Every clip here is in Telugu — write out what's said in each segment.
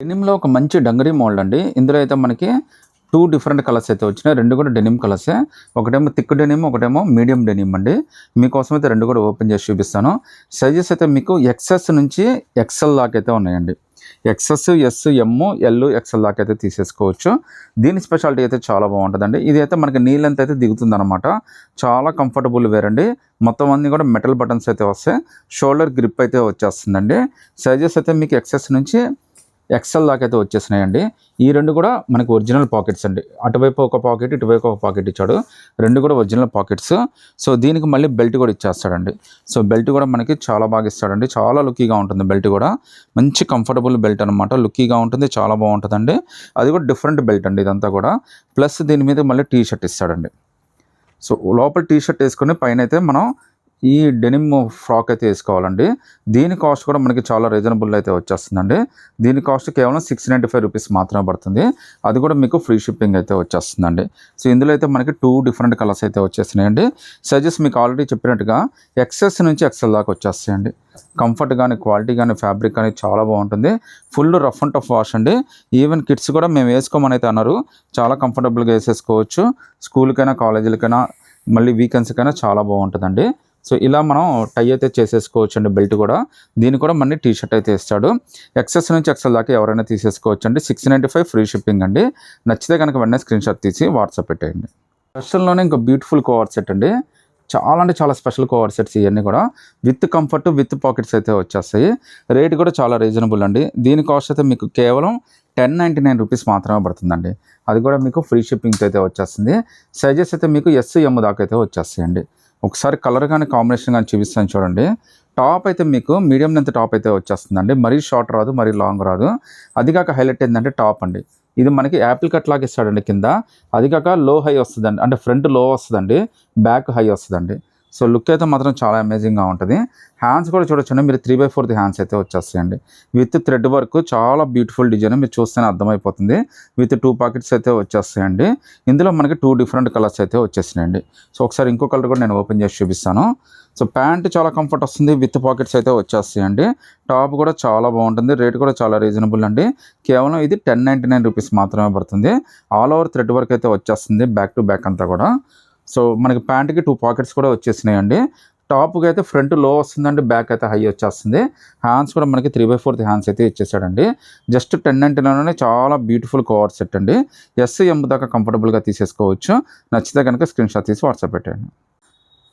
డెనిమ్‌లో ఒక మంచి డంగరీ మోల్డ్ అండి. ఇందులో అయితే మనకి 2 డిఫరెంట్ కలర్స్ అయితే వచ్చినాయి. 2 కూడా డెనిమ్ కలర్సే. ఒకటేమో థిక్ డెనిమ్, ఒకటేమో మీడియం డెనిమ్ అండి. మీకోసం అయితే 2 కూడా ఓపెన్ చేసి చూపిస్తాను. సైజెస్ అయితే మీకు ఎక్స్ఎస్ నుంచి ఎక్స్ఎల్ దాకా అయితే ఉన్నాయండి. ఎక్స్ఎస్, ఎస్, ఎమ్, ఎల్, ఎక్స్ఎల్ దాకా అయితే తీసేసుకోవచ్చు. దీని స్పెషాలిటీ అయితే చాలా బాగుంటుందండి. ఇది అయితే మనకి నీ లెంత్ అయితే దిగుతుందన్నమాట. చాలా కంఫర్టబుల్ వేర్ అండి. మొత్తం అన్నీ కూడా మెటల్ బటన్స్ అయితే వస్తాయి. షోల్డర్ గ్రిప్ అయితే వచ్చేస్తుందండి. సైజెస్ అయితే మీకు ఎక్స్ఎస్ నుంచి ఎక్సెల్ దాకా అయితే వచ్చేసినాయండి. ఈ 2 కూడా మనకి ఒరిజినల్ పాకెట్స్ అండి. అటువైపు ఒక పాకెట్, ఇటువైపు ఒక పాకెట్ ఇచ్చాడు. 2 కూడా ఒరిజినల్ పాకెట్స్. సో దీనికి మళ్ళీ బెల్ట్ కూడా ఇచ్చేస్తాడండి. సో బెల్ట్ కూడా మనకి చాలా బాగా ఇస్తాడండి. చాలా లుక్కీగా ఉంటుంది బెల్ట్ కూడా. మంచి కంఫర్టబుల్ బెల్ట్ అనమాట. లుక్కీగా ఉంటుంది, చాలా బాగుంటుందండి. అది కూడా డిఫరెంట్ బెల్ట్ అండి ఇదంతా కూడా. ప్లస్ దీని మీద మళ్ళీ టీ షర్ట్ ఇస్తాడండి. సో లోపల టీ షర్ట్ వేసుకొని పైన అయితే మనం ఈ డెనిమ్ ఫ్రాక్ అయితే వేసుకోవాలండి. దీని కాస్ట్ కూడా మనకి చాలా రీజనబుల్ అయితే వచ్చేస్తుందండి. దీని కాస్ట్ కేవలం 695 రూపీస్ మాత్రమే పడుతుంది. అది కూడా మీకు ఫ్రీ షిప్పింగ్ అయితే వచ్చేస్తుందండి. సో ఇందులో అయితే మనకి 2 డిఫరెంట్ కలర్స్ అయితే వచ్చేస్తున్నాయండి. సైజెస్ మీకు ఆల్రెడీ చెప్పినట్టుగా ఎక్స్ఎస్ నుంచి ఎక్స్ఎల్ దాకా వచ్చేస్తాయండి. కంఫర్ట్ కానీ, క్వాలిటీ కానీ, ఫ్యాబ్రిక్ కానీ చాలా బాగుంటుంది. Full rough and tough wash అండి. ఈవెన్ కిడ్స్ కూడా మేము వేసుకోమని అయితే అన్నారు. చాలా కంఫర్టబుల్గా వేసేసుకోవచ్చు. స్కూల్కైనా, కాలేజీలకైనా, మళ్ళీ వీకెండ్స్కైనా చాలా బాగుంటుందండి. సో ఇలా మనం టై అయితే చేసేసుకోవచ్చు అండి. బెల్ట్ కూడా దీనికి కూడా మళ్ళీ టీ షర్ట్ అయితే ఇస్తాడు. ఎక్సెస్ నుంచి ఎక్సెల్ దాకా ఎవరైనా తీసేసుకోవచ్చు అండి. 695 ఫ్రీ షిప్పింగ్ అండి. నచ్చితే కనుక వెంటనే స్క్రీన్ షాట్ తీసి వాట్సాప్ పెట్టేయండి. వెస్ట్రన్లోనే ఇంకా బ్యూటిఫుల్ కోవర్ సెట్ అండి. చాలా అంటే చాలా స్పెషల్ కోవర్ సెట్స్ ఇవన్నీ కూడా విత్ కంఫర్ట్, విత్ పాకెట్స్ అయితే వచ్చేస్తాయి. రేట్ కూడా చాలా రీజనబుల్ అండి. దీని కాస్ట్ అయితే మీకు కేవలం 1099 రూపీస్ మాత్రమే పడుతుందండి. అది కూడా మీకు ఫ్రీ షిప్పింగ్తో అయితే వచ్చేస్తుంది. సైజెస్ అయితే మీకు ఎస్, ఎమ్ దాకా అయితే వచ్చేస్తాయండి. ఒకసారి కలర్ కానీ, కాంబినేషన్ కానీ చూపిస్తాను చూడండి. టాప్ అయితే మీకు మీడియం లెంత్ టాప్ అయితే వచ్చేస్తుందండి. మరీ షార్ట్ రాదు, మరీ లాంగ్ రాదు. అది కాక హైలైట్ ఏంటంటే టాప్ అండి. ఇది మనకి యాపిల్ కట్ లాగా ఇస్తాడండి కింద. అది కాక లో హై వస్తుందండి. అంటే ఫ్రంట్ లో వస్తుందండి, బ్యాక్ హై వస్తుందండి. సో లుక్ అయితే మాత్రం చాలా అమేజింగ్గా ఉంటుంది. హ్యాండ్స్ కూడా చూడొచ్చండి. మీరు 3/4 హ్యాండ్స్ అయితే వచ్చేస్తాయండి. విత్ థ్రెడ్ వర్క్, చాలా బ్యూటిఫుల్ డిజైన్. మీరు చూస్తేనే అర్థమైపోతుంది. విత్ 2 పాకెట్స్ అయితే వచ్చేస్తాయండి. ఇందులో మనకి 2 డిఫరెంట్ కలర్స్ అయితే వచ్చేసినాయండి. సో ఒకసారి ఇంకో కలర్ కూడా నేను ఓపెన్ చేసి చూపిస్తాను. సో ప్యాంట్ చాలా కంఫర్ట్ వస్తుంది. విత్ పాకెట్స్ అయితే వచ్చేస్తాయండి. టాప్ కూడా చాలా బాగుంటుంది. రేట్ కూడా చాలా రీజనబుల్ అండి. కేవలం ఇది 1099 రూపీస్ మాత్రమే పడుతుంది. ఆల్ ఓవర్ థ్రెడ్ వర్క్ అయితే వచ్చేస్తుంది, బ్యాక్ టు బ్యాక్ అంతా కూడా. సో మనకి ప్యాంట్కి 2 పాకెట్స్ కూడా వచ్చేసినాయండి. టాప్కి అయితే ఫ్రంట్ లో వస్తుందండి, బ్యాక్ అయితే హై వచ్చేస్తుంది. హ్యాండ్స్ కూడా మనకి 3/4 హ్యాండ్స్ అయితే ఇచ్చేసాడండి. జస్ట్ 1099లోనే చాలా బ్యూటిఫుల్ కవర్ సెట్ అండి. ఎస్, ఎమ్ దాకా కంఫర్టబుల్గా తీసేసుకోవచ్చు. నచ్చితే కనుక స్క్రీన్ షాట్ తీసి వాట్సాప్ పెట్టండి.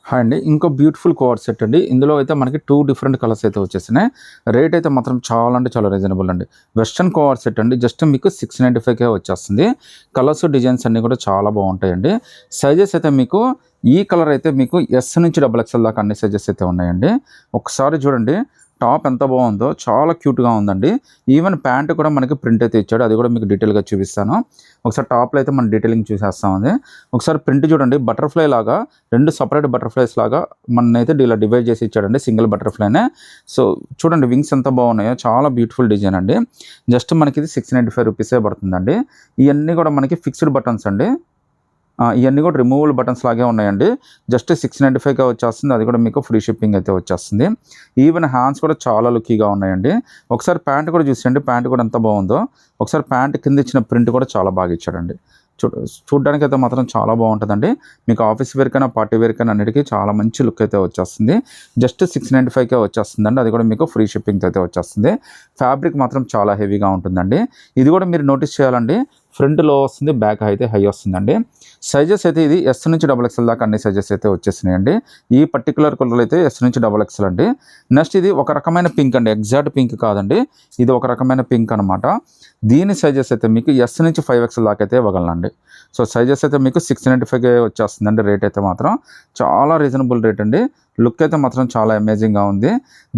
హాయ్ అండి, ఇంకో బ్యూటిఫుల్ కవర్ సెట్ అండి. ఇందులో అయితే మనకి 2 డిఫరెంట్ కలర్స్ అయితే వచ్చేసినాయి. రేట్ అయితే మాత్రం చాలా అంటే చాలా రీజనబుల్ అండి. వెస్ట్రన్ కవర్ సెట్ అండి. జస్ట్ మీకు 695కే వచ్చేస్తుంది. కలర్స్, డిజైన్స్ అన్నీ కూడా చాలా బాగుంటాయండి. సైజెస్ అయితే మీకు ఈ కలర్ అయితే మీకు ఎస్ నుంచి XXL దాకా అన్ని సైజెస్ అయితే ఉన్నాయండి. ఒకసారి చూడండి టాప్ ఎంత బాగుందో, చాలా క్యూట్గా ఉందండి. ఈవెన్ ప్యాంట్ కూడా మనకి ప్రింట్ అయితే ఇచ్చాడు. అది కూడా మీకు డీటెయిల్గా చూపిస్తాను. ఒకసారి టాప్లో అయితే మనం డీటెయిలింగ్ చూసేస్తామండి. ఒకసారి ప్రింట్ చూడండి, బటర్ఫ్లై లాగా 2 సపరేట్ బటర్ఫ్లైస్ లాగా మనైతే ఇలా డివైడ్ చేసి ఇచ్చాడండి. సింగిల్ బటర్ఫ్లైనే. సో చూడండి వింగ్స్ ఎంత బాగున్నాయో, చాలా బ్యూటిఫుల్ డిజైన్ అండి. జస్ట్ మనకి ఇది 695 రూపీసే పడుతుందండి. ఇవన్నీ కూడా మనకి ఫిక్స్డ్ బటన్స్ అండి. ఇవన్నీ కూడా రిమూవల్ బటన్స్ లాగే ఉన్నాయండి. జస్ట్ 695గా వచ్చేస్తుంది. అది కూడా మీకు ఫ్రీ షిప్పింగ్ అయితే వచ్చేస్తుంది. ఈవెన్ హ్యాండ్స్ కూడా చాలా లుక్కీగా ఉన్నాయండి. ఒకసారి ప్యాంట్ కూడా చూసేయండి, ప్యాంట్ కూడా ఎంత బాగుందో. ఒకసారి ప్యాంట్ కింద ఇచ్చిన ప్రింట్ కూడా చాలా బాగా ఇచ్చాడండి. చూడడానికి అయితే మాత్రం చాలా బాగుంటుందండి. మీకు ఆఫీస్ వేర్ కైనా, పార్టీ వేర్ కైనా అన్నిటికీ చాలా మంచి లుక్ అయితే వచ్చేస్తుంది. జస్ట్ 695కే వచ్చేస్తుందండి. అది కూడా మీకు ఫ్రీ షిప్పింగ్తో అయితే వచ్చేస్తుంది. ఫ్యాబ్రిక్ మాత్రం చాలా హెవీగా ఉంటుందండి. ఇది కూడా మీరు నోటీస్ చేయాలండి. ఫ్రంట్ లో వస్తుంది, బ్యాక్ అయితే హై వస్తుందండి. సైజెస్ అయితే ఇది ఎస్ నుంచి XXL దాకా అన్ని సైజెస్ అయితే వచ్చేసినాయండి. ఈ పర్టికులర్ కలర్ అయితే ఎస్ నుంచి XXL అండి. నెక్స్ట్ ఇది ఒక రకమైన పింక్ అండి. ఎగ్జాక్ట్ పింక్ కాదండి, ఇది ఒక రకమైన పింక్ అనమాట. దీని సైజెస్ అయితే మీకు ఎస్ నుంచి 5XL దాకా అయితే ఇవ్వగలనండి. సో సైజెస్ అయితే మీకు 695కే వచ్చేస్తుందండి. రేట్ అయితే మాత్రం చాలా రీజనబుల్ రేట్ అండి. లుక్ అయితే మాత్రం చాలా అమేజింగ్గా ఉంది.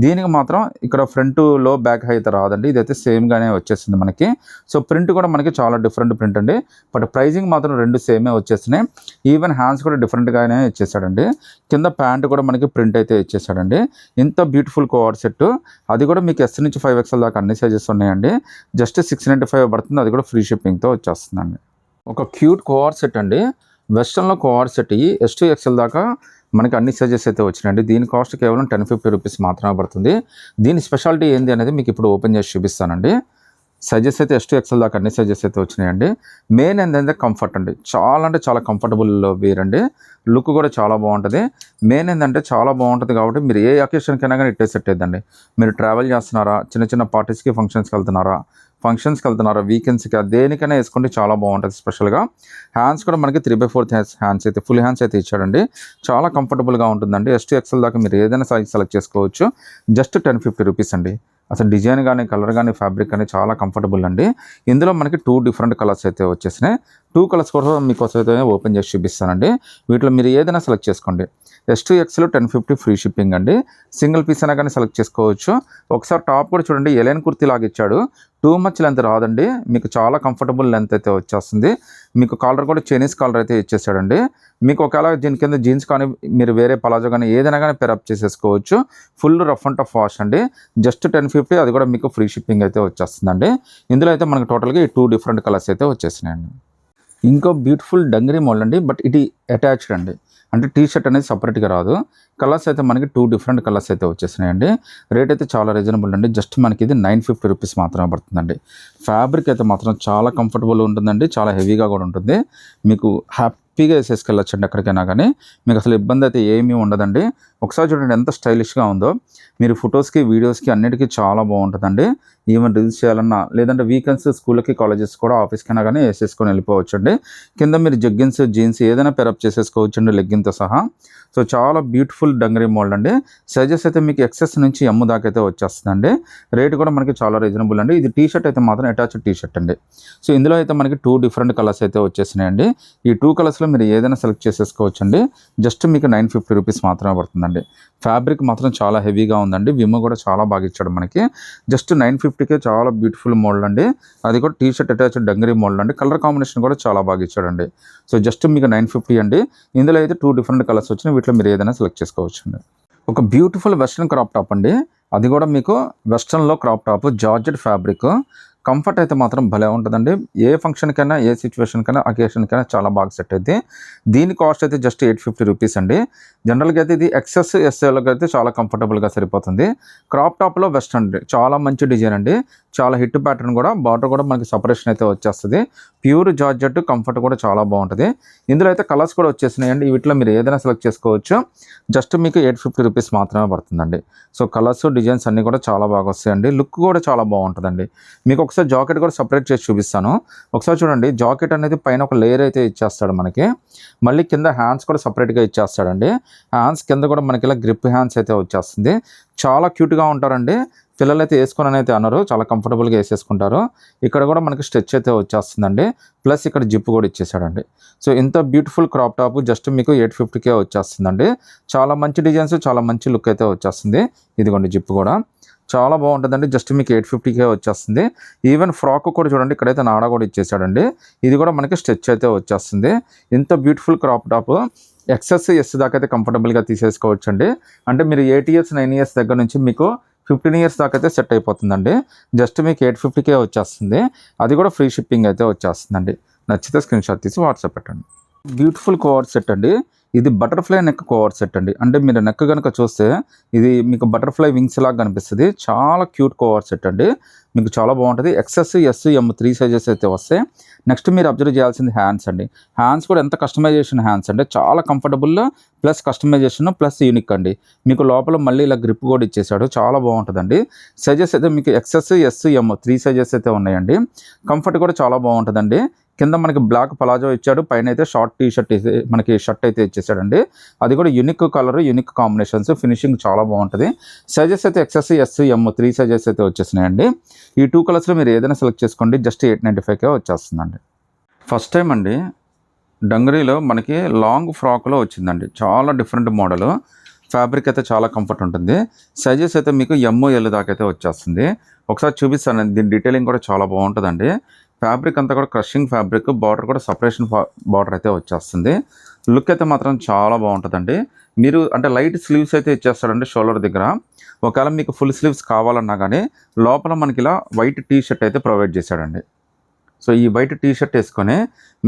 దీనికి మాత్రం ఇక్కడ ఫ్రంట్ లో, బ్యాక్ హై అయితే రాదండి. ఇదైతే సేమ్గానే వచ్చేసింది మనకి. సో ప్రింట్ కూడా మనకి చాలా డిఫరెంట్ ప్రింట్ అండి. బట్ ప్రైజింగ్ మాత్రం 2 సేమే వచ్చేసినాయి. ఈవెన్ హ్యాండ్స్ కూడా డిఫరెంట్గానే ఇచ్చేసాడండి. కింద ప్యాంట్ కూడా మనకి ప్రింట్ అయితే ఇచ్చేసాడండి. ఇంత బ్యూటిఫుల్ కవర్ సెట్, అది కూడా మీకు ఎస్ నుంచి 5XL దాకా అన్ని సైజెస్ ఉన్నాయండి. జస్ట్ 695 పడుతుంది. అది కూడా ఫ్రీ షిప్పింగ్తో వచ్చేస్తుందండి. ఒక క్యూట్ కవర్ సెట్ అండి. వెస్ట్రన్లో cover set S to XL దాకా మనకి అన్ని సైజెస్ అయితే వచ్చినాయండి. దీని కాస్ట్ కేవలం 1050 రూపీస్ మాత్రమే పడుతుంది. దీని స్పెషాలిటీ ఏంది అనేది మీకు ఇప్పుడు ఓపెన్ చేసి చూపిస్తానండి. సైజెస్ అయితే ఎస్ టు ఎక్సెల్ దాకా అన్ని సైజెస్ అయితే వచ్చినాయండి. మెయిన్ ఏంటంటే కంఫర్ట్ అండి, చాలా అంటే చాలా కంఫర్టబుల్ వేర్ అండి. లుక్ కూడా చాలా బాగుంటుంది. మెయిన్ ఏంటంటే చాలా బాగుంటుంది కాబట్టి మీరు ఏ అకేషన్కైనా కానీ ఇట్టే సెట్ అయిద్దండి. మీరు ట్రావెల్ చేస్తున్నారా, చిన్న చిన్న పార్టీస్కి ఫంక్షన్స్కి వెళ్తున్నారా, వీకెండ్స్కి దేనికైనా వేసుకుంటే చాలా బాగుంటుంది. స్పెషల్గా హ్యాండ్స్ కూడా మనకి 3/4 హ్యాండ్స్ అయితే ఫుల్ హ్యాండ్స్ అయితే ఇచ్చాడండి. చాలా కంఫర్టబుల్గా ఉంటుందండి. ఎస్ టు ఎక్సెల్ దాకా మీరు ఏదైనా సైజ్ సెలెక్ట్ చేసుకోవచ్చు. జస్ట్ 1050 రూపీస్ అండి. అసలు డిజైన్ కానీ, కలర్ కానీ, ఫ్యాబ్రిక్ కానీ చాలా కంఫర్టబుల్ అండి. ఇందులో మనకి 2 డిఫరెంట్ కలర్స్ అయితే వచ్చేసినాయి. 2 కలర్స్ కూడా మీకోసం అయితే ఓపెన్ చేసి చూపిస్తానండి. వీటిలో మీరు ఏదైనా సెలెక్ట్ చేసుకోండి. ఎస్ టు ఎక్స్లో 1050 ఫ్రీ షిప్పింగ్ అండి. సింగిల్ పీస్ అయినా కానీ సెలెక్ట్ చేసుకోవచ్చు. ఒకసారి టాప్ కూడా చూడండి, ఎలైన్ కుర్తీ లాగా ఇచ్చాడు. టూ మచ్ లెంత్ రాదండి, మీకు చాలా కంఫర్టబుల్ లెంత్ అయితే వచ్చేస్తుంది. మీకు కాలర్ కూడా చైనీస్ కాలర్ అయితే ఇచ్చేసాడండి. మీకు ఒకవేళ దీని కింద జీన్స్ కానీ, మీరు వేరే పలాజో కానీ ఏదైనా కానీ పెరప్ చేసేసుకోవచ్చు. Full rough and tough wash అండి. జస్ట్ 1050, అది కూడా మీకు ఫ్రీ షిప్పింగ్ అయితే వచ్చేస్తుందండి. ఇందులో అయితే మనకు టోటల్గా ఈ 2 డిఫరెంట్ కలర్స్ అయితే వచ్చేసినాయండి. ఇంకో బ్యూటిఫుల్ డంగరీ మోడల్ అండి, బట్ ఇది అటాచ్డ్ అండి. అంటే టీ షర్ట్ అనేది సపరేట్గా రాదు. కలర్స్ అయితే మనకి 2 డిఫరెంట్ కలర్స్ అయితే వచ్చేసినాయండి. రేట్ అయితే చాలా రీజనబుల్ అండి. జస్ట్ మనకి ఇది 950 రూపీస్ మాత్రమే పడుతుందండి. ఫ్యాబ్రిక్ అయితే మాత్రం చాలా కంఫర్టబుల్ ఉంటుందండి, చాలా హెవీగా కూడా ఉంటుంది. మీకు హ్యాపీగా వేసేసుకెళ్ళొచ్చండి ఎక్కడికైనా కానీ. మీకు అసలు ఇబ్బంది అయితే ఏమీ ఉండదండి. ఒకసారి చూడండి ఎంత స్టైలిష్గా ఉందో. మీరు ఫొటోస్కి, వీడియోస్కి అన్నిటికీ చాలా బాగుంటుందండి. ఈవెన్ రీల్స్ చేయాలన్నా, లేదంటే వీకెండ్స్ స్కూల్కి, కాలేజెస్ కూడా ఆఫీస్కైనా కానీ వేసేసుకొని వెళ్ళిపోవచ్చండి. కింద మీరు జగ్గిన్స్, జీన్స్ ఏదైనా పెరప్ చేసేసుకోవచ్చండి లెగ్గిన్తో సహా. సో చాలా బ్యూటిఫుల్ డంగరీ మోల్డ్ అండి. సైజెస్ అయితే మీకు ఎక్సెస్ నుంచి ఎమ్ దాకా అయితే వచ్చేస్తుందండి. రేట్ కూడా మనకి చాలా రీజనబుల్ అండి. ఇది టీ షర్ట్ అయితే మాత్రం అటాచ్డ్ టీ షర్ట్ అండి. సో ఇందులో అయితే మనకి 2 డిఫరెంట్ కలర్స్ అయితే వచ్చేసినాయండి. ఈ 2 కలర్స్లో మీరు ఏదైనా సెలెక్ట్ చేసేసుకోవచ్చండి. జస్ట్ మీకు 950 రూపీస్ మాత్రమే పడుతుందండి. ఫ్యాబ్రిక్ మాత్రం చాలా హెవీగా ఉందండి. విమ్ కూడా చాలా బాగా ఇచ్చాడు మనకి. జస్ట్ 950కే చాలా బ్యూటిఫుల్ మోడల్ అండి. అది కూడా T shirt attached dungaree model అండి. కలర్ కాంబినేషన్ కూడా చాలా బాగా ఇచ్చాడండి. సో జస్ట్ మీకు 950 అండి. ఇందులో అయితే 2 డిఫరెంట్ కలర్స్ వచ్చినాయి. వీటిలో మీరు ఏదైనా సెలెక్ట్ చేసుకోవచ్చు అండి. ఒక బ్యూటిఫుల్ వెస్ట్రన్ క్రాప్ టాప్ అండి. అది కూడా మీకు వెస్ట్రన్లో crop top, georgette fabric. Comfort అయితే మాత్రం భలే ఉంటుందండి. ఏ ఫంక్షన్కైనా, ఏ సిచ్యువేషన్కైనా, అకేషన్కైనా చాలా బాగా సెట్ అయితే. దీని కాస్ట్ అయితే జస్ట్ 850 రూపీస్ అండి. జనరల్గా అయితే ఇది ఎక్సెస్ ఎస్ఏలోకి అయితే చాలా కంఫర్టబుల్గా సరిపోతుంది. క్రాప్ టాప్లో వెస్ట్రన్ చాలా మంచి డిజైన్ అండి. చాలా హిట్ ప్యాటర్న్ కూడా, బార్డర్ కూడా మనకి సపరేషన్ అయితే వచ్చేస్తుంది. ప్యూర్ జార్జెట్, కంఫర్ట్ కూడా చాలా బాగుంటుంది. ఇందులో అయితే కలర్స్ కూడా వచ్చేసినాయండి. వీటిలో మీరు ఏదైనా సెలెక్ట్ చేసుకోవచ్చు. జస్ట్ మీకు 850 రూపీస్ మాత్రమే పడుతుందండి. సో కలర్స్, డిజైన్స్ అన్నీ కూడా చాలా బాగా వస్తాయండి. లుక్ కూడా చాలా బాగుంటుందండి. మీకు ఒకసారి జాకెట్ కూడా సపరేట్ చేసి చూపిస్తాను. ఒకసారి చూడండి, జాకెట్ అనేది పైన ఒక లేయర్ అయితే ఇచ్చేస్తాడు మనకి. మళ్ళీ కింద హ్యాండ్స్ కూడా సపరేట్గా ఇచ్చేస్తాడండి. హ్యాండ్స్ కింద కూడా మనకి ఇలా గ్రిప్ హ్యాండ్స్ అయితే వచ్చేస్తుంది. చాలా క్యూట్గా ఉంటారండి. పిల్లలు అయితే వేసుకొని అయితే అన్నారు, చాలా కంఫర్టబుల్గా వేసేసుకుంటారు. ఇక్కడ కూడా మనకి స్ట్రెచ్ అయితే వచ్చేస్తుందండి. ప్లస్ ఇక్కడ జిప్ కూడా ఇచ్చేసాడండి. సో ఇంత బ్యూటిఫుల్ క్రాప్ టాప్ జస్ట్ మీకు 850కే వచ్చేస్తుందండి. చాలా మంచి డిజైన్స్, చాలా మంచి లుక్ అయితే వచ్చేస్తుంది. ఇదిగోండి జిప్ కూడా చాలా బాగుంటుందండి. జస్ట్ మీకు 850కే వచ్చేస్తుంది. ఈవెన్ ఫ్రాక్ కూడా చూడండి, ఇక్కడైతే నాడా కూడా ఇచ్చేసాడండి. ఇది కూడా మనకి స్ట్రెచ్ అయితే వచ్చేస్తుంది. ఇంత beautiful crop top XS S దాకా అయితే కంఫర్టబుల్గా తీసేసుకోవచ్చు అండి. అంటే మీరు 8 ఇయర్స్ 9 ఇయర్స్ దగ్గర నుంచి మీకు 15 ఇయర్స్ దాకా అయితే సెట్ అయిపోతుందండి. జస్ట్ మీకు 850కే వచ్చేస్తుంది. అది కూడా ఫ్రీ షిప్పింగ్ అయితే వచ్చేస్తుందండి. నచ్చితే స్క్రీన్ షాట్ తీసి వాట్సాప్ పెట్టండి. బ్యూటిఫుల్ కోవర్ సెట్ అండి. ఇది బటర్ఫ్లై నెక్ కోవర్ సెట్ అండి. అంటే మీరు నెక్ కనుక చూస్తే ఇది మీకు బటర్ఫ్లై వింగ్స్ లాగా కనిపిస్తుంది. చాలా క్యూట్ కోవర్ సెట్ అండి. మీకు చాలా బాగుంటుంది. ఎక్సెస్, ఎస్, ఎమ్ 3 సైజెస్ అయితే వస్తాయి. నెక్స్ట్ మీరు అబ్జర్వ్ చేయాల్సింది హ్యాండ్స్ అండి. హ్యాండ్స్ కూడా ఎంత కస్టమైజేషన్ హ్యాండ్స్ అంటే చాలా comfortable, plus customization, plus unique అండి. మీకు లోపల మళ్ళీ ఇలా గ్రిప్ కూడా ఇచ్చేసాడు. చాలా బాగుంటుందండి. సైజెస్ అయితే మీకు ఎక్సెస్, ఎస్, ఎమ్ 3 సైజెస్ అయితే ఉన్నాయండి. కంఫర్ట్ కూడా చాలా బాగుంటుందండి. కింద మనకి బ్లాక్ పలాజో ఇచ్చాడు, పైన అయితే షార్ట్ టీ షర్ట్ మనకి షర్ట్ అయితే ఇచ్చేసాడండి. అది కూడా unique colour, unique combinations, finishing చాలా బాగుంటుంది. సైజెస్ అయితే ఎక్సెస్, ఎస్, ఎమ్ 3 సైజెస్ అయితే వచ్చేసినాయండి. ఈ 2 కలర్స్లో మీరు ఏదైనా సెలెక్ట్ చేసుకోండి. జస్ట్ 895కే వచ్చేస్తుందండి. ఫస్ట్ టైం అండి డంగరీలో మనకి లాంగ్ ఫ్రాక్లో వచ్చిందండి. చాలా డిఫరెంట్ మోడల్. ఫ్యాబ్రిక్ అయితే చాలా కంఫర్ట్ ఉంటుంది. సైజెస్ అయితే మీకు ఎమ్, ఎల్ దాకా అయితే వచ్చేస్తుంది. ఒకసారి చూపిస్తాను. దీని డీటెయిలింగ్ కూడా చాలా బాగుంటుందండి. ఫ్యాబ్రిక్ అంతా కూడా క్రషింగ్ ఫ్యాబ్రిక్, బార్డర్ కూడా సపరేషన్ బార్డర్ అయితే వచ్చేస్తుంది. లుక్ అయితే మాత్రం చాలా బాగుంటుందండి. మీరు అంటే లైట్ స్లీవ్స్ అయితే ఇచ్చేస్తాడండి షోల్డర్ దగ్గర. ఒకవేళ మీకు ఫుల్ స్లీవ్స్ కావాలన్నా కానీ లోపల మనకి ఇలా వైట్ టీ షర్ట్ అయితే ప్రొవైడ్ చేశాడండి. సో ఈ వైట్ టీ షర్ట్ వేసుకొని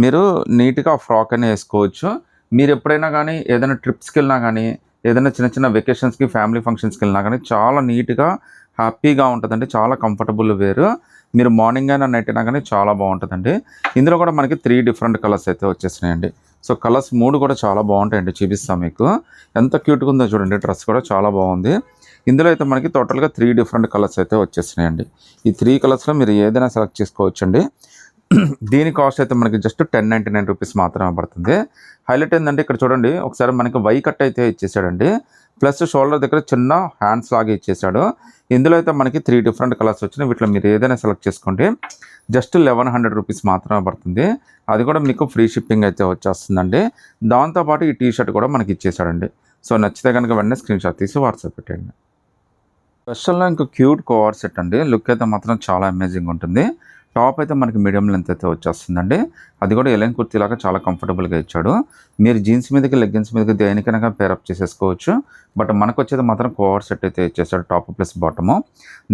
మీరు నీట్గా ఫ్రాక్ అనే వేసుకోవచ్చు. మీరు ఎప్పుడైనా కానీ ఏదైనా ట్రిప్స్కి వెళ్ళినా కానీ, ఏదైనా చిన్న చిన్న వెకేషన్స్కి, ఫ్యామిలీ ఫంక్షన్స్కి వెళ్ళినా కానీ చాలా నీట్గా హ్యాపీగా ఉంటుందండి, చాలా కంఫర్టబుల్ వేరు. మీరు మార్నింగ్ అయినా నైట్ అయినా కానీ చాలా బాగుంటుందండి. ఇందులో కూడా మనకి 3 డిఫరెంట్ కలర్స్ అయితే వచ్చేసినాయండి. సో కలర్స్ 3 కూడా చాలా బాగుంటాయండి, చూపిస్తాం మీకు. ఎంత క్యూట్గా ఉందో చూడండి, డ్రెస్ కూడా చాలా బాగుంది. ఇందులో అయితే మనకి టోటల్గా 3 డిఫరెంట్ కలర్స్ అయితే వచ్చేసినాయండి. ఈ 3 కలర్స్లో మీరు ఏదైనా సెలెక్ట్ చేసుకోవచ్చండి. దీని కాస్ట్ అయితే మనకి జస్ట్ 1099 రూపీస్ మాత్రమే పడుతుంది. హైలైట్ ఏంటంటే ఇక్కడ చూడండి, ఒకసారి మనకి వై కట్ అయితే ఇచ్చేసాడండి, ప్లస్ షోల్డర్ దగ్గర చిన్న హ్యాండ్స్ లాగా ఇచ్చేసాడు. ఇందులో అయితే మనకి 3 డిఫరెంట్ కలర్స్ వచ్చినాయి. వీటిలో మీరు ఏదైనా సెలెక్ట్ చేసుకోండి. జస్ట్ 1100 రూపీస్ మాత్రమే పడుతుంది. అది కూడా మీకు ఫ్రీ షిప్పింగ్ అయితే వచ్చేస్తుందండి. దాంతోపాటు ఈ టీ షర్ట్ కూడా మనకి ఇచ్చేసాడండి. సో నచ్చితే కనుక వెంటనే స్క్రీన్ షాట్ తీసి వాట్సాప్ పెట్టండి. స్పెషల్గా ఇంకా క్యూట్ కోఆర్ సెట్ అండి. లుక్ అయితే మాత్రం చాలా అమేజింగ్ ఉంటుంది. టాప్ అయితే మనకి మీడియం లెంత్ అయితే వచ్చేస్తుందండి. అది కూడా ఎలైన్ కుర్తీ లాగా చాలా కంఫర్టబుల్గా ఇచ్చాడు. మీరు జీన్స్ మీదకి లెగ్గిన్స్ మీదకి దేనికైనా పేరప్ చేసేసుకోవచ్చు. బట్ మనకు వచ్చేది మాత్రం కోఆర్ సెట్ అయితే ఇచ్చేసాడు, టాప్ ప్లస్ బాటము.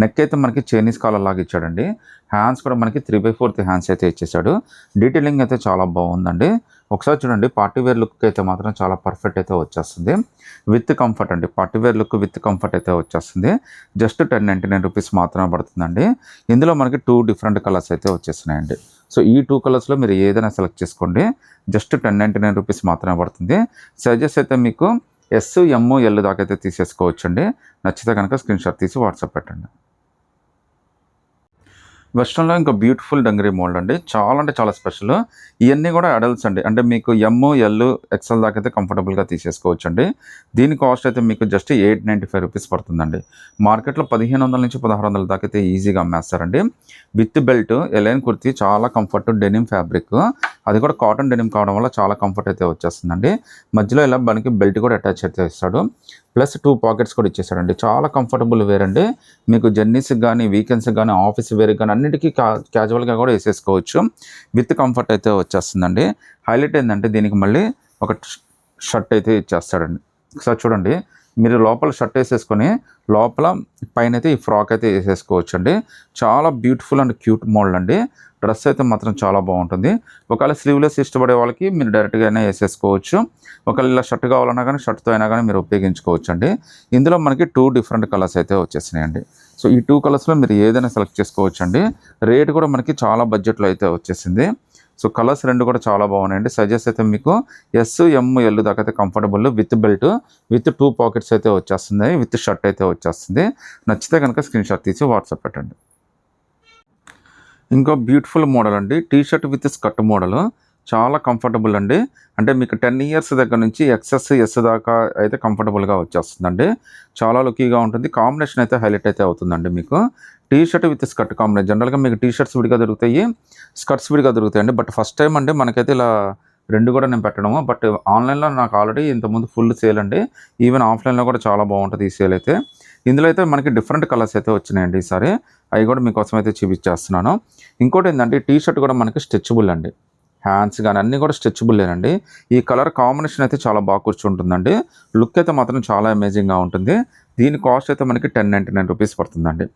నెక్ అయితే మనకి చైనీస్ కాలర్ లాగా ఇచ్చాడండి. హ్యాండ్స్ కూడా మనకి 3/4 హ్యాండ్స్ అయితే ఇచ్చేసాడు. డీటెయిలింగ్ అయితే చాలా బాగుందండి. ఒకసారి చూడండి, పార్టీవేర్ లుక్ అయితే మాత్రం చాలా పర్ఫెక్ట్ అయితే వచ్చేస్తుంది. విత్ కంఫర్ట్ అండి, పార్టీవేర్ లుక్ విత్ కంఫర్ట్ అయితే వచ్చేస్తుంది. జస్ట్ 1099 రూపీస్ మాత్రమే పడుతుందండి. ఇందులో మనకి 2 డిఫరెంట్ కలర్స్ అయితే వచ్చేసినాయండి. సో ఈ 2 కలర్స్లో మీరు ఏదైనా సెలెక్ట్ చేసుకోండి. జస్ట్ 1099 రూపీస్ మాత్రమే పడుతుంది. సైజెస్ అయితే మీకు ఎస్, ఎమ్, ఎల్ దాకా అయితే తీసేసుకోవచ్చండి. నచ్చితే కనుక స్క్రీన్ షాట్ తీసి వాట్సాప్ పెట్టండి. వెస్ట్రన్లో ఇంకా బ్యూటిఫుల్ డంగరీ మోల్డ్ అండి, చాలా అంటే చాలా స్పెషల్. ఇవన్నీ కూడా అడల్ట్స్ అండి, అంటే మీకు ఎమ్, ఎల్, ఎక్స్ఎల్ దాకా అయితే కంఫర్టబుల్గా తీసేసుకోవచ్చు అండి. దీని కాస్ట్ అయితే మీకు జస్ట్ 895 రూపీస్ పడుతుందండి. మార్కెట్లో 1500 నుంచి 1600 దాకా అయితే ఈజీగా అమ్మేస్తారండి. విత్ బెల్ట్, ఎలైన్ కుర్తీ, చాలా కంఫర్ట్, డెనిమ్ ఫ్యాబ్రిక్, అది కూడా కాటన్ డెనిమ్ కావడం వల్ల చాలా కంఫర్ట్ అయితే వచ్చేస్తుందండి. మధ్యలో ఇలా మనకి బెల్ట్ కూడా అటాచ్ అయితే ఇస్తాడు, ప్లస్ 2 పాకెట్స్ కూడా ఇచ్చేసాడండి. చాలా కంఫర్టబుల్ వేర్ అండి. మీకు జర్నీస్కి కానీ, వీకెండ్స్కి కానీ, ఆఫీస్ వేర్కి కానీ అన్నిటికీ క్యాజువల్గా కూడా వేసేసుకోవచ్చు. విత్ కంఫర్ట్ అయితే వచ్చేస్తుందండి. హైలైట్ ఏంటంటే దీనికి మళ్ళీ ఒక షర్ట్ అయితే ఇచ్చేస్తాడండి. ఒకసారి చూడండి, మీరు లోపల షర్ట్ వేసేసుకొని లోపల పైన అయితే ఈ ఫ్రాక్ అయితే వేసేసుకోవచ్చు అండి. చాలా బ్యూటిఫుల్ అండ్ క్యూట్ మోడల్ అండి. డ్రెస్ అయితే మాత్రం చాలా బాగుంటుంది. ఒకవేళ స్లీవ్లెస్ ఇష్టపడే వాళ్ళకి మీరు డైరెక్ట్గా అయినా వేసేసుకోవచ్చు. ఒకవేళ ఇలా షర్ట్ కావాలన్నా కానీ షర్ట్తో అయినా కానీ మీరు ఉపయోగించుకోవచ్చు అండి. ఇందులో మనకి 2 డిఫరెంట్ కలర్స్ అయితే వచ్చేసినాయండి. సో ఈ 2 కలర్స్లో మీరు ఏదైనా సెలెక్ట్ చేసుకోవచ్చు అండి. రేట్ కూడా మనకి చాలా బడ్జెట్లో అయితే వచ్చేసింది. సో కలర్స్ 2 కూడా చాలా బాగున్నాయండి. సైజెస్ అయితే మీకు ఎస్, ఎమ్, ఎల్ దాకా అయితే comfortable, with belt, with 2 pockets అయితే వచ్చేస్తుంది, విత్ షర్ట్ అయితే వచ్చేస్తుంది. నచ్చితే కనుక స్క్రీన్ షాట్ తీసి వాట్సాప్ పెట్టండి. ఇంకో బ్యూటిఫుల్ మోడల్ అండి, T shirt with skirt model, చాలా కంఫర్టబుల్ అండి. అంటే మీకు 10 ఇయర్స్ దగ్గర నుంచి ఎక్సెస్ ఎస్ దాకా అయితే కంఫర్టబుల్గా వచ్చేస్తుందండి. చాలా లుకీగా ఉంటుంది. కాంబినేషన్ అయితే హైలైట్ అయితే అవుతుందండి. మీకు T shirt with skirt combination, జనరల్గా మీకు టీ షర్ట్స్ విడిగా దొరుకుతాయి, స్కర్ట్స్ విడిగా దొరుకుతాయండి. బట్ ఫస్ట్ టైం అండి మనకైతే ఇలా 2 కూడా నేను పెట్టడము. బట్ ఆన్లైన్లో నాకు ఆల్రెడీ ఇంతకుముందు ఫుల్ సేల్ అండి. ఈవెన్ ఆఫ్లైన్లో కూడా చాలా బాగుంటుంది ఈ సేల్ అయితే. ఇందులో అయితే మనకి డిఫరెంట్ కలర్స్ అయితే వచ్చినాయండి ఈసారి. అవి కూడా మీకోసం అయితే చూపించేస్తున్నాను. ఇంకోటి ఏంటంటే టీ షర్ట్ కూడా మనకి స్ట్రెచబుల్ అండి. హ్యాండ్స్ కానీ అన్నీ కూడా స్ట్రెచబుల్లేనండి. ఈ కలర్ కాంబినేషన్ అయితే చాలా బాగా కూర్చుంటుందండి. లుక్ అయితే మాత్రం చాలా అమేజింగ్గా ఉంటుంది. దీని కాస్ట్ అయితే మనకి 1099 రూపీస్ పడుతుందండి.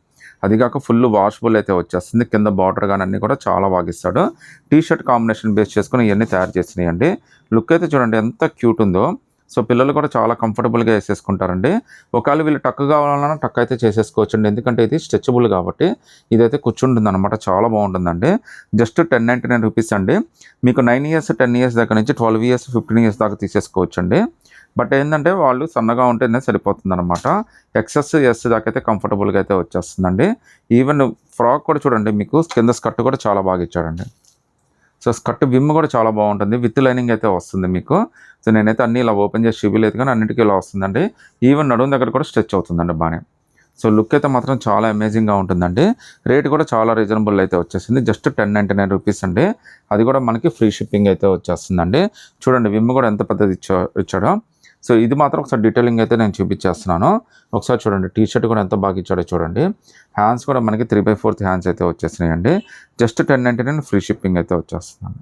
అది కాక ఫుల్ వాషబుల్ అయితే వచ్చేస్తుంది. కింద బార్డర్ కానీ అన్నీ కూడా చాలా బాగా ఇస్తాడు. టీ షర్ట్ కాంబినేషన్ బేస్ చేసుకుని ఇవన్నీ తయారు చేసినాయండి. లుక్ అయితే చూడండి ఎంత క్యూట్ ఉందో. సో పిల్లలు కూడా చాలా కంఫర్టబుల్గా వేసేసుకుంటారండి. ఒకవేళ వీళ్ళు టక్ కావాలన్నా టక్ అయితే చేసేసుకోవచ్చు అండి, ఎందుకంటే ఇది స్ట్రెచబుల్ కాబట్టి ఇదైతే కూర్చుంటుంది అనమాట. చాలా బాగుంటుందండి. జస్ట్ 1099 రూపీస్ అండి. మీకు 9 ఇయర్స్ 10 ఇయర్స్ దగ్గర నుంచి 12 ఇయర్స్ 15 ఇయర్స్ దాకా తీసేసుకోవచ్చు అండి. బట్ ఏంటంటే వాళ్ళు సన్నగా ఉంటేనే సరిపోతుంది అనమాట. ఎక్సెస్ ఎస్ దాకా అయితే కంఫర్టబుల్గా అయితే వచ్చేస్తుందండి. ఈవెన్ ఫ్రాక్ కూడా చూడండి, మీకు కింద స్కర్ట్ కూడా చాలా బాగా ఇచ్చాడండి. సో స్కర్ట్ విమ్ కూడా చాలా బాగుంటుంది, విత్ లైనింగ్ అయితే వస్తుంది మీకు. సో నేనైతే అన్నీ ఇలా ఓపెన్ చేసి చూపించలేదు కానీ అన్నిటికీ ఇలా వస్తుందండి. ఈవెన్ నడుము దగ్గర కూడా స్ట్రెచ్ అవుతుందండి బాగానే. సో లుక్ అయితే మాత్రం చాలా అమేజింగ్గా ఉంటుందండి. రేట్ కూడా చాలా రీజనబుల్ అయితే వచ్చేసింది. జస్ట్ 1099 రూపీస్ అండి. అది కూడా మనకి ఫ్రీ షిప్పింగ్ అయితే వచ్చేస్తుందండి. చూడండి విమ్ కూడా ఎంత పెద్దది ఇచ్చాడో. సో ఇది మాత్రం ఒకసారి డీటెయిలింగ్ అయితే నేను చూపించేస్తున్నాను. ఒకసారి చూడండి, టీ షర్ట్ కూడా ఎంత బాగా ఇచ్చాడో చూడండి. హ్యాండ్స్ కూడా మనకి 3/4 హ్యాండ్స్ అయితే వచ్చేసినాయండి. జస్ట్ 1099 ఫ్రీ షిప్పింగ్ అయితే వచ్చేస్తున్నాను.